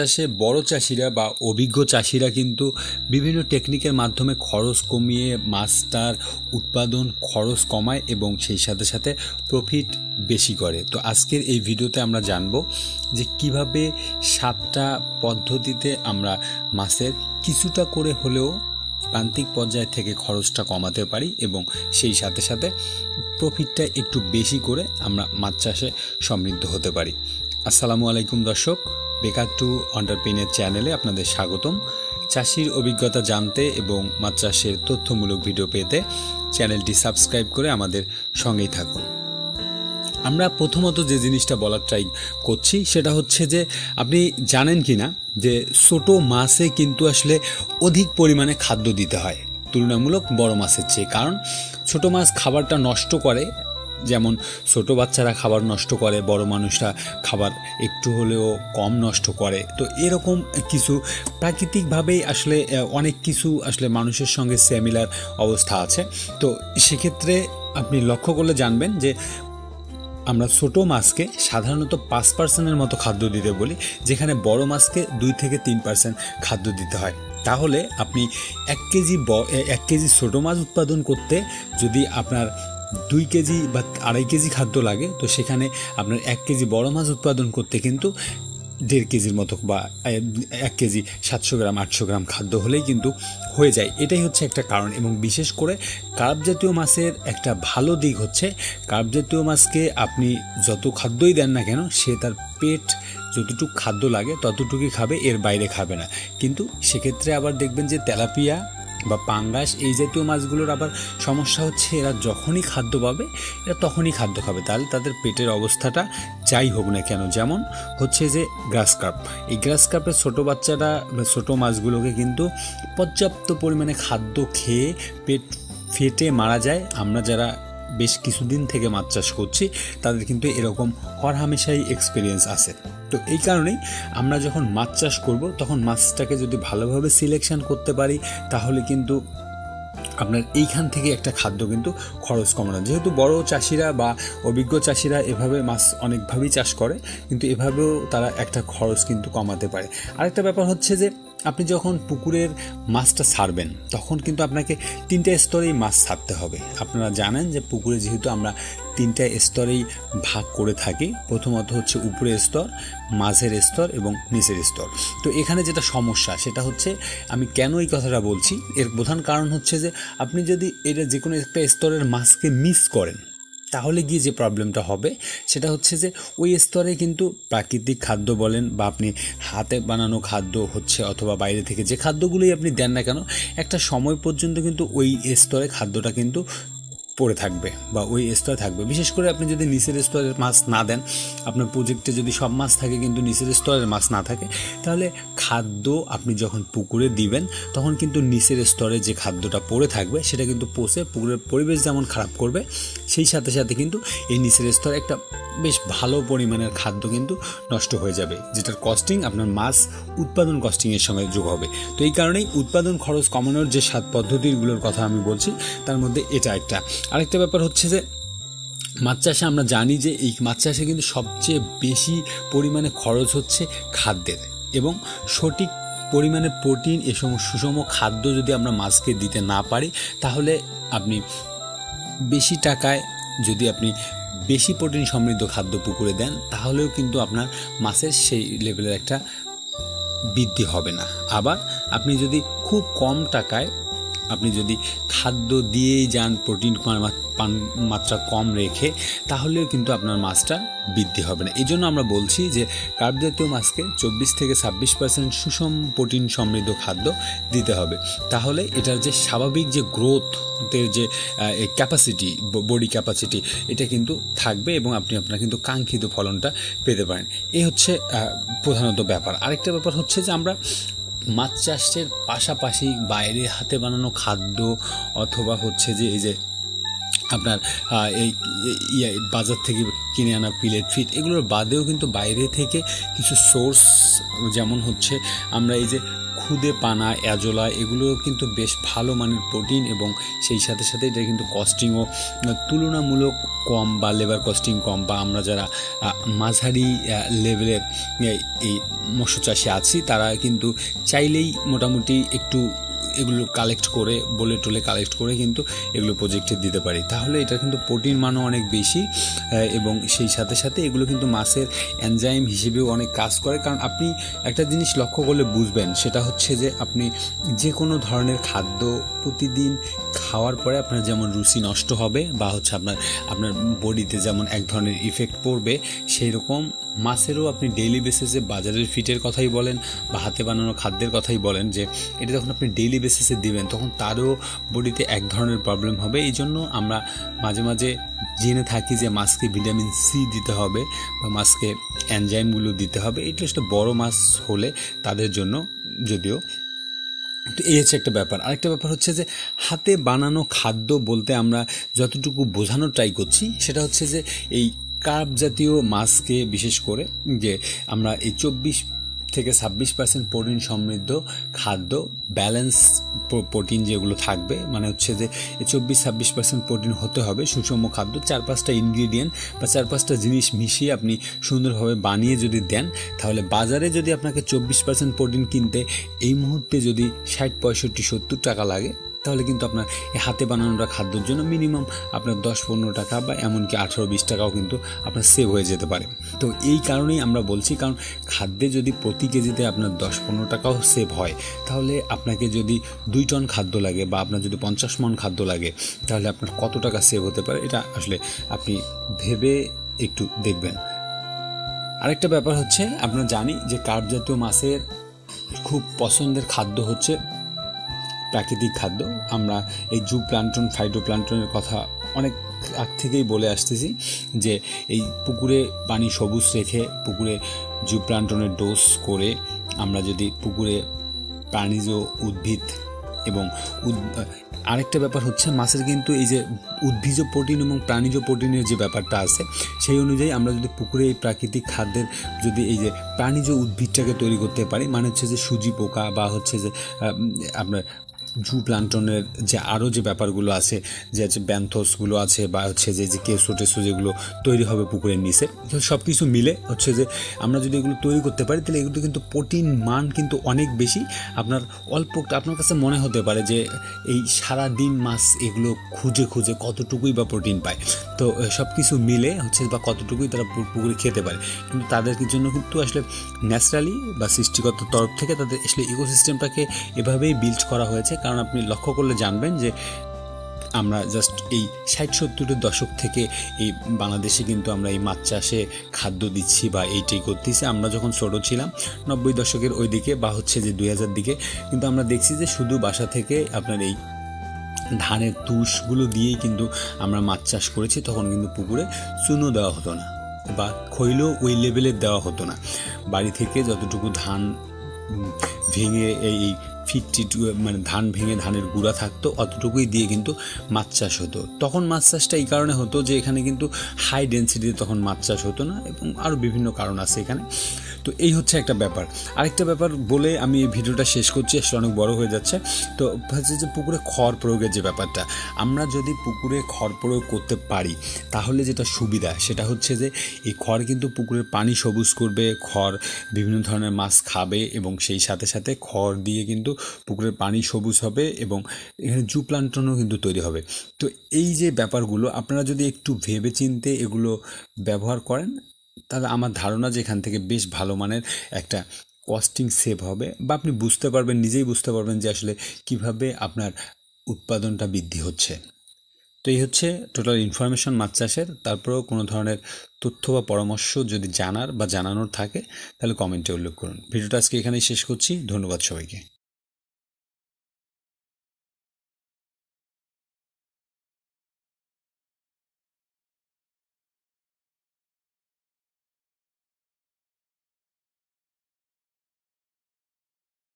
চাষে বড় চাষিরা বা অভিজ্ঞ চাষিরা কিন্তু বিভিন্ন টেকনিকের মাধ্যমে খরচ কমিয়ে মাছটার উৎপাদন খরচ কমায় এবং সেই সাথে সাথে প্রফিট বেশি করে। তো আজকের এই ভিডিওতে আমরা জানব যে কিভাবে 7টা পদ্ধতিতে আমরা মাছের কিছুটা করে হলেও প্রান্তিক পর্যায় থেকে খরচটা কমাতে পারি এবং সেই সাথে সাথে প্রফিটটা একটু বেশি করে আমরা মাছ চাষে সমৃদ্ধ হতে পারি। আসসালামু আলাইকুম দর্শক, বেকার টু অন্টারপ্রেনিয়র চ্যানেলে আপনাদের স্বাগতম। চাষির অভিজ্ঞতা জানতে এবং মাছ চাষের তথ্যমূলক ভিডিও পেতে চ্যানেলটি সাবস্ক্রাইব করে আমাদের সঙ্গেই থাকুন। আমরা প্রথমত যে জিনিসটা বলার ট্রাই করছি সেটা হচ্ছে যে আপনি জানেন কি না যে ছোট মাছে কিন্তু আসলে অধিক পরিমাণে খাদ্য দিতে হয় তুলনামূলক বড় মাছের চেয়ে। কারণ ছোট মাছ খাবারটা নষ্ট করে, যেমন ছোট বাচ্চারা খাবার নষ্ট করে, বড় মানুষরা খাবার একটু হলেও কম নষ্ট করে। তো এরকম কিছু প্রাকৃতিকভাবেই আসলে অনেক কিছু আসলে মানুষের সঙ্গে সিমিলার অবস্থা আছে। তো সেক্ষেত্রে আপনি লক্ষ্য করলে জানবেন যে আমরা ছোট মাছকে সাধারণত 5% মতো খাদ্য দিতে বলি, যেখানে বড় মাছকে 2 থেকে 3% খাদ্য দিতে হয়। তাহলে আপনি 1 কেজি ছোট মাছ উৎপাদন করতে যদি আপনার 2 কেজি বা 2.5 কেজি খাদ্য লাগে, তো সেখানে আপনার 1 কেজি বড় মাছ উৎপাদন করতে কিন্তু 1.5 কেজির মতো বা 1 কেজি 700 গ্রাম 800 গ্রাম খাদ্য হলেই কিন্তু হয়ে যায়। এটাই হচ্ছে একটা কারণ। এবং বিশেষ করে কার্প জাতীয় মাছের একটা ভালো দিক হচ্ছে, কার্প জাতীয় মাছকে আপনি যত খাদ্যই দেন না কেন, সে তার পেট যতটুকু খাদ্য লাগে ততটুকুই খাবে, এর বাইরে খাবে না। কিন্তু সেক্ষেত্রে আবার দেখবেন যে তেলাপিয়া বা পাঙ্গাস এই জাতীয় মাছগুলোর আবার সমস্যা হচ্ছে, এরা যখনই খাদ্য পাবে এরা তখনই খাদ্য খাবে, তাহলে তাদের পেটের অবস্থাটা যাই হোক না কেন। যেমন হচ্ছে যে গ্রাস কার্প, এই গ্রাস কার্পের ছোটো বাচ্চারা বা ছোটো মাছগুলোকে কিন্তু পর্যাপ্ত পরিমাণে খাদ্য খেয়ে পেট ফেটে মারা যায়। আমরা যারা বেশ কিছুদিন থেকে মাছ চাষ করছি তাদের কিন্তু এরকম হরহামেশাই এক্সপিরিয়েন্স আছে। তো এই কারণেই আমরা যখন মাছ চাষ করব তখন মাছটাকে যদি ভালোভাবে সিলেকশন করতে পারি তাহলে কিন্তু আপনার এইখান থেকে একটা খাদ্য কিন্তু খরচ কমানো। যেহেতু বড় চাষিরা বা অভিজ্ঞ চাষিরা এভাবে মাছ অনেকভাবেই চাষ করে, কিন্তু এভাবেও তারা একটা খরচ কিন্তু কমাতে পারে। আরেকটা ব্যাপার হচ্ছে যে আপনি যখন পুকুরের মাছটা ছাড়বেন তখন কিন্তু আপনাকে 3টা স্তরেই মাছ ছাড়তে হবে। আপনারা জানেন যে পুকুরে যেহেতু আমরা 3টা স্তরেই ভাগ করে থাকি, প্রথমত হচ্ছে উপরের স্তর, মাঝের স্তর এবং নিচের স্তর। তো এখানে যেটা সমস্যা সেটা হচ্ছে, আমি কেন এই কথাটা বলছি, এর প্রধান কারণ হচ্ছে যে আপনি যদি এটা যে কোনো একটা স্তরের মাছকে মিস করেন তাহলে গিয়ে যে প্রবলেমটা হবে সেটা হচ্ছে যে ওই স্তরে কিন্তু প্রাকৃতিক খাদ্য বলেন বা আপনি হাতে বানানো খাদ্য হচ্ছে অথবা বাইরে থেকে যে খাদ্যগুলোই আপনি দেন না কেন, একটা সময় পর্যন্ত কিন্তু ওই স্তরে খাদ্যটা কিন্তু পড়ে থাকবে বা ওই স্তরে থাকবে। বিশেষ করে আপনি যদি নিচের স্তরের মাছ না দেন, আপনার প্রজেক্টে যদি সব মাছ থাকে কিন্তু নিচের স্তরের মাছ না থাকে, তাহলে খাদ্য আপনি যখন পুকুরে দিবেন তখন কিন্তু নিচের স্তরে যে খাদ্যটা পড়ে থাকবে সেটা কিন্তু পচে পুকুরের পরিবেশ যেমন খারাপ করবে, সেই সাথে সাথে কিন্তু এই নিচের স্তরে একটা বেশ ভালো পরিমাণের খাদ্য কিন্তু নষ্ট হয়ে যাবে, যেটার কস্টিং আপনার মাছ উৎপাদন কস্টিংয়ের সঙ্গে যোগ হবে। তো এই কারণেই উৎপাদন খরচ কমানোর যে 7 পদ্ধতিগুলোর কথা আমি বলছি তার মধ্যে এটা একটা। আরেকটা ব্যাপার হচ্ছে যে মাছ চাষে আমরা জানি যে এই মাছ চাষে কিন্তু সবচেয়ে বেশি পরিমাণে খরচ হচ্ছে খাদ্যের, এবং সঠিক পরিমাণে প্রোটিন এসব সুষম খাদ্য যদি আমরা মাছকে দিতে না পারি তাহলে আপনি বেশি টাকায় যদি আপনি বেশি প্রোটিন সমৃদ্ধ খাদ্য পুকুরে দেন তাহলেও কিন্তু আপনার মাছের সেই লেভেলের একটা বৃদ্ধি হবে না। আবার আপনি যদি খুব কম টাকায় আপনি যদি খাদ্য দিয়েই যান, প্রোটিন মাত্রা কম রেখে, তাহলেও কিন্তু আপনার মাছটা বৃদ্ধি হবে না। এই জন্য আমরা বলছি যে কার্প জাতীয় মাছকে 24 থেকে 26% সুষম প্রোটিন সমৃদ্ধ খাদ্য দিতে হবে। তাহলে এটার যে স্বাভাবিক যে গ্রোথের যে ক্যাপাসিটি, বডি ক্যাপাসিটি, এটা কিন্তু থাকবে এবং আপনি আপনার কিন্তু কাঙ্ক্ষিত ফলনটা পেতে পারেন। এই হচ্ছে প্রধানত ব্যাপার। আরেকটা ব্যাপার হচ্ছে যে আমরা মাছ চাষের পাশাপাশি বাইরে হাতে বানানো খাদ্য অথবা হচ্ছে যে এই যে আপনার এই বাজার থেকে কিনে আনা পিলেট ফিড, এগুলোর বাদেও কিন্তু বাইরে থেকে কিছু সোর্স, যেমন হচ্ছে আমরা এই যে খুদে পানা, অ্যাজোলা এগুলো কিন্তু বেশ ভালো মানের প্রোটিন এবং সেই সাথে সাথে এটা কিন্তু কস্টিংও তুলনামূলক কম বা লেবার কস্টিং কম, বা আমরা যারা মাঝারি লেভেলের এই মৎস্য চাষে আছি তারা কিন্তু চাইলেই মোটামুটি একটু এগুলো কালেক্ট করে বলে টলে কালেক্ট করে কিন্তু এগুলো প্রজেক্টে দিতে পারি। তাহলে এটা কিন্তু প্রোটিন মানও অনেক বেশি এবং সেই সাথে সাথে এগুলো কিন্তু মাছের এনজাইম হিসেবেও অনেক কাজ করে। কারণ আপনি একটা জিনিস লক্ষ্য করলে বুঝবেন, সেটা হচ্ছে যে আপনি যে কোনো ধরনের খাদ্য প্রতিদিন খাওয়ার পরে আপনার যেমন রুচি নষ্ট হবে বা হচ্ছে আপনার বডিতে যেমন এক ধরনের ইফেক্ট পড়বে, সেই রকম মাছেরও আপনি ডেইলি বেসিসে বাজারের ফিটের কথাই বলেন বা হাতে বানানো খাদ্যের কথাই বলেন, যে এটা যখন আপনি ডেইলি বেসিসে দিবেন তখন তারও বডিতে এক ধরনের প্রবলেম হবে। এই জন্য আমরা মাঝে মাঝে জেনে থাকি যে মাছকে ভিটামিন সি দিতে হবে বা মাছকে এনজাইমগুলো দিতে হবে। এটা একটা বড় মাছ হলে তাদের জন্য যদিও। তো এই হচ্ছে একটা ব্যাপার। আরেকটা ব্যাপার হচ্ছে যে হাতে বানানো খাদ্য বলতে আমরা যতটুকু বোঝানোর ট্রাই করছি সেটা হচ্ছে যে এই কার্ব জাতীয় মাছকে বিশেষ করে যে আমরা এই 24 থেকে 26% প্রোটিন সমৃদ্ধ খাদ্য, ব্যালেন্স প্রোটিন যেগুলো থাকবে, মানে হচ্ছে যে 24-26% প্রোটিন হতে হবে, সুষম খাদ্য, 4-5টা ইনগ্রিডিয়েন্ট বা 4-5টা জিনিস মিশিয়ে আপনি সুন্দরভাবে বানিয়ে যদি দেন, তাহলে বাজারে যদি আপনাকে 24% প্রোটিন কিনতে এই মুহূর্তে যদি 60-65-70 টাকা লাগে, তাহলে কিন্তু আপনার এই হাতে বানানোটা খাদ্যের জন্য মিনিমাম আপনার 10-15 টাকা বা এমনকি 18-20 টাকাও কিন্তু আপনার সেভ হয়ে যেতে পারে। তো এই কারণেই আমরা বলছি, কারণ খাদ্যে যদি প্রতি কেজিতে আপনার 10-15 টাকাও সেভ হয়, তাহলে আপনাকে যদি 2 টন খাদ্য লাগে বা আপনার যদি 50 মণ খাদ্য লাগে, তাহলে আপনার কত টাকা সেভ হতে পারে এটা আসলে আপনি ভেবে একটু দেখবেন। আরেকটা ব্যাপার হচ্ছে, আমরা জানি যে কার্ব জাতীয় মাছের খুব পছন্দের খাদ্য হচ্ছে প্রাকৃতিক খাদ্য। আমরা এই জুপ্লান্টন, ফাইটোপ্লান্টনের কথা অনেক আগ থেকেই বলে আসতেছি যে এই পুকুরে পানি সবুজ রেখে পুকুরে জুপ্লান্টনের ডোজ করে আমরা যদি পুকুরে প্রাণীজ উদ্ভিদ এবং আরেকটা ব্যাপার হচ্ছে মাছের কিন্তু এই যে উদ্ভিজ প্রোটিন এবং প্রাণীজ প্রোটিনের যে ব্যাপারটা আছে, সেই অনুযায়ী আমরা যদি পুকুরে এই প্রাকৃতিক খাদ্যের যদি এই যে প্রাণীজ উদ্ভিদটাকে তৈরি করতে পারি, মানে হচ্ছে যে সুজি পোকা বা হচ্ছে যে আপনার জুপ্লান্টনের যে আরও যে ব্যাপারগুলো আছে, যে ব্যান্থসগুলো আছে বা হচ্ছে যে কেঁচো টেসো যেগুলো তৈরি হবে পুকুরের নিচে, সব কিছু মিলে হচ্ছে যে আমরা যদি এগুলো তৈরি করতে পারি, তাহলে এগুলো কিন্তু প্রোটিন মান কিন্তু অনেক বেশি। আপনার কাছে মনে হতে পারে যে এই সারা দিন মাছ এগুলো খুঁজে খুঁজে কতটুকুই বা প্রোটিন পায়, তো সব কিছু মিলে হচ্ছে বা কতটুকুই তারা পুকুরে খেতে পারে, কিন্তু তাদের জন্য কিন্তু আসলে ন্যাচারালি বা সৃষ্টিগত তরফ থেকে তাদের আসলে ইকোসিস্টেমটাকে এভাবেই বিল্ড করা হয়েছে। কারণ আপনি লক্ষ্য করলে জানবেন যে আমরা জাস্ট এই 60-70-এর দশক থেকে এই বাংলাদেশে কিন্তু আমরা এই মাছ চাষে খাদ্য দিচ্ছি বা এইটাই করতেছি। আমরা যখন ছোটো ছিলাম 90 দশকের ওই দিকে বা হচ্ছে যে 2000 দিকে, কিন্তু আমরা দেখছি যে শুধু বাসা থেকে আপনার এই ধানের তুষগুলো দিয়েই কিন্তু আমরা মাছ চাষ করেছি। তখন কিন্তু পুকুরে চুনো দেওয়া হতো না বা খৈলও ওই লেভেলের দেওয়া হতো না। বাড়ি থেকে যতটুকু ধান ভেঙে এই মানে ধান ভেঙে ধানের গুঁড়া থাকতো, অতটুকুই দিয়ে কিন্তু মাছ চাষ হতো। তখন মাছ চাষটা এই কারণে হতো যে এখানে কিন্তু হাই ডেন্সিটিতে তখন মাছ চাষ হতো না, এবং আরও বিভিন্ন কারণ আছে এখানে। তো এই হচ্ছে একটা ব্যাপার। আরেকটা ব্যাপার বলে আমি এই ভিডিওটা শেষ করছি, আসলে অনেক বড় হয়ে যাচ্ছে। তো হচ্ছে যে পুকুরে খড় প্রয়োগের যে ব্যাপারটা, আমরা যদি পুকুরে খড় প্রয়োগ করতে পারি তাহলে যেটা সুবিধা সেটা হচ্ছে যে এই খড় কিন্তু পুকুরের পানি সবুজ করবে, খড় বিভিন্ন ধরনের মাছ খাবে এবং সেই সাথে সাথে খড় দিয়ে কিন্তু পুকুরের পানি সবুজ হবে এবং এখানে জুপ্লান্টনও কিন্তু তৈরি হবে। তো এই যে ব্যাপারগুলো আপনারা যদি একটু ভেবে চিন্তে এগুলো ব্যবহার করেন, তাহলে আমার ধারণা যে এখান থেকে বেশ ভালো মানের একটা কস্টিং সেভ হবে, বা আপনি বুঝতে পারবেন, নিজেই বুঝতে পারবেন যে আসলে কিভাবে আপনার উৎপাদনটা বৃদ্ধি হচ্ছে। তো এই হচ্ছে টোটাল ইনফরমেশন মাছ চাষের। তারপরেও কোনো ধরনের তথ্য বা পরামর্শ যদি জানার বা জানানোর থাকে তাহলে কমেন্টে উল্লেখ করুন। ভিডিওটা আজকে এখানেই শেষ করছি। ধন্যবাদ সবাইকে।